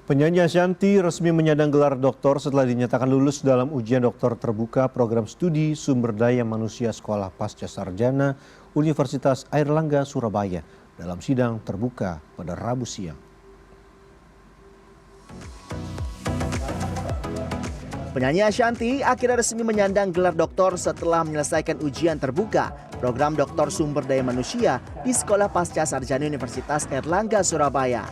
Penyanyi Ashanty resmi menyandang gelar doktor setelah dinyatakan lulus dalam ujian doktor terbuka program studi sumber daya manusia Sekolah Pasca Sarjana Universitas Airlangga Surabaya dalam sidang terbuka pada Rabu siang. Penyanyi Ashanty akhirnya resmi menyandang gelar doktor setelah menyelesaikan ujian terbuka program doktor sumber daya manusia di Sekolah Pasca Sarjana Universitas Airlangga Surabaya.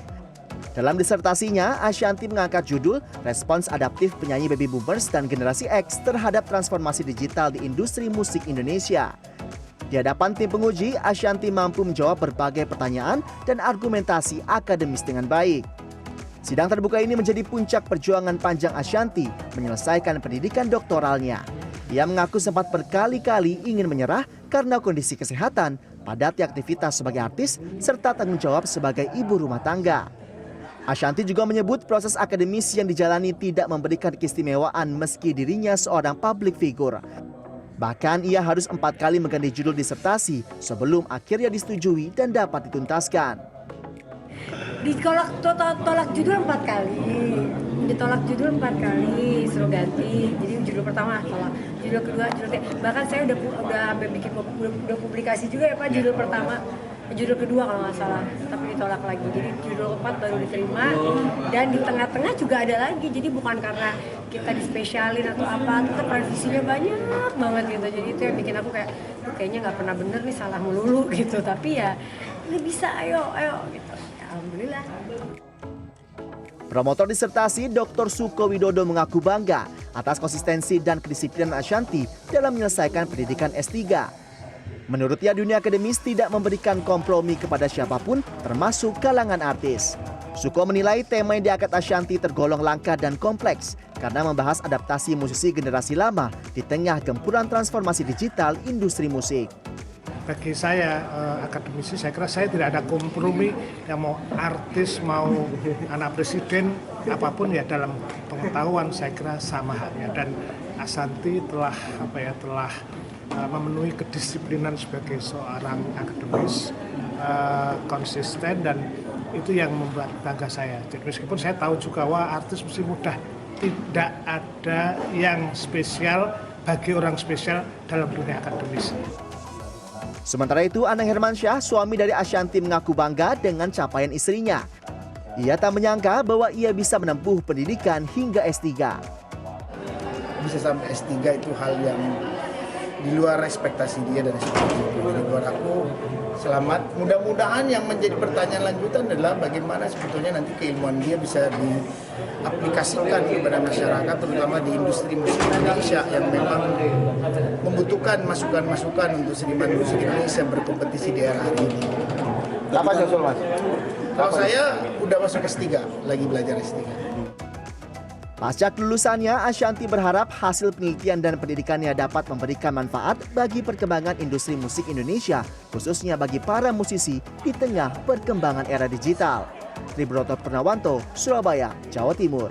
Dalam disertasinya, Ashanty mengangkat judul Respons Adaptif Penyanyi Baby Boomers dan Generasi X terhadap Transformasi Digital di Industri Musik Indonesia. Di hadapan tim penguji, Ashanty mampu menjawab berbagai pertanyaan dan argumentasi akademis dengan baik. Sidang terbuka ini menjadi puncak perjuangan panjang Ashanty menyelesaikan pendidikan doktoralnya. Ia mengaku sempat berkali-kali ingin menyerah karena kondisi kesehatan, padatnya aktivitas sebagai artis, serta tanggung jawab sebagai ibu rumah tangga. Ashanty juga menyebut proses akademis yang dijalani tidak memberikan keistimewaan meski dirinya seorang public figure. Bahkan ia harus 4 kali mengganti judul disertasi sebelum akhirnya disetujui dan dapat dituntaskan. Tolak judul 4 kali, ditolak judul 4 kali, suruh ganti. Jadi judul pertama tolak, judul kedua, judul ketiga. Bahkan saya udah bikin publikasi juga ya Pak, judul pertama. Judul kedua kalau nggak salah, tapi ditolak lagi. Jadi judul 4 baru diterima, dan di tengah-tengah juga ada lagi. Jadi bukan karena kita dispesialin atau apa, tetap revisinya banyak banget gitu. Jadi itu yang bikin aku kayaknya nggak pernah bener nih, salah melulu gitu. Tapi ya ini bisa, ayo gitu. Ya, alhamdulillah. Promotor disertasi Dr. Suko Widodo mengaku bangga atas konsistensi dan kedisiplinan Ashanty dalam menyelesaikan pendidikan S3. Menurutnya dunia akademis tidak memberikan kompromi kepada siapapun termasuk kalangan artis. Suko menilai tema yang diangkat Ashanty tergolong langka dan kompleks karena membahas adaptasi musisi generasi lama di tengah gempuran transformasi digital industri musik. Bagi saya akademisi, saya kira saya tidak ada kompromi, yang mau artis, mau anak presiden, apapun ya dalam pengetahuan saya kira sama halnya. Dan Ashanty telah memenuhi kedisiplinan sebagai seorang akademis, konsisten, dan itu yang membuat bangga saya. Jadi meskipun saya tahu juga wah artis mesti mudah, tidak ada yang spesial bagi orang spesial dalam dunia akademis. Sementara itu, Anang Hermansyah, suami dari Ashanty, mengaku bangga dengan capaian istrinya. Ia tak menyangka bahwa ia bisa menempuh pendidikan hingga S3. Bisa sampai S3 itu hal yang di luar ekspektasi dia dan ekspektasi di luar aku. Selamat. Mudah-mudahan yang menjadi pertanyaan lanjutan adalah bagaimana sebetulnya nanti keilmuan dia bisa diaplikasikan kepada masyarakat, terutama di industri musik Indonesia yang memang membutuhkan masukan-masukan untuk seniman musik Indonesia berkompetisi di era hari ini. Apa Josul, Mas? Kalau saya udah masuk S3, lagi belajar S3. Pasca kelulusannya, Ashanty berharap hasil penelitian dan pendidikannya dapat memberikan manfaat bagi perkembangan industri musik Indonesia, khususnya bagi para musisi di tengah perkembangan era digital. Triburoto Purnawanto, Surabaya, Jawa Timur.